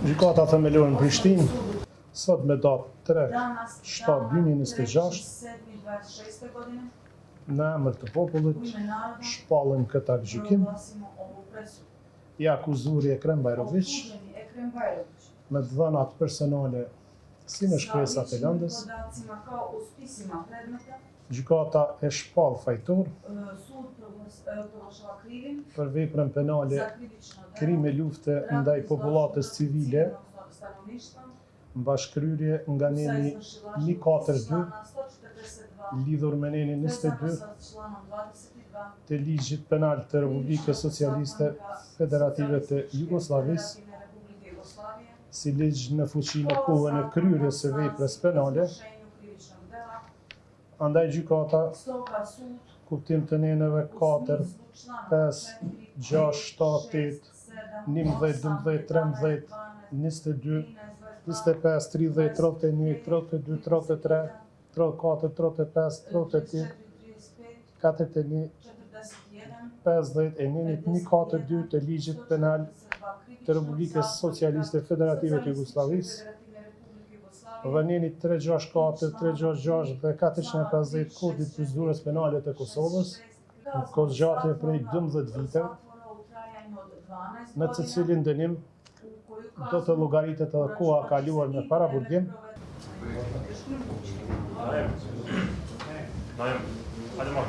Gjykata themelore në Prishtinë, sot me datë 3/7/2026, në emër të popullit, shpallën këtë aktgjykim i akuzuri Ekrem Bajrović me dhënat personale si në shkresat e lëndës. Gjykata e shpall fajtor për veprën penale krime lufte ndaj popullatës civile, mbashkryrje nga neni 142 lidhur me nenin 22 të ligjit penal të Republikës Socialiste Federative të Jugosllavisë, si ligj në fuqi në kohën e kryerjes së veprës penale. Andaj gjykata kuptim të neneve 4, 5, 6, 7, 8, 11, 12, 13, 22, 25, 30, 31, 32, 33, 34, 35, 38, 41, 50 e nenit 142 të ligjit penal të Republikës Socialiste Federative të Jugosllavisë, dhe nenit 364, 366 dhe 450 kodit procedurës penale të Kosovës, në kozgjatje prej 12 vite, në të cilin dënim do të llogaritet edhe koha kaluar me paraburgim. Hajde, Marko.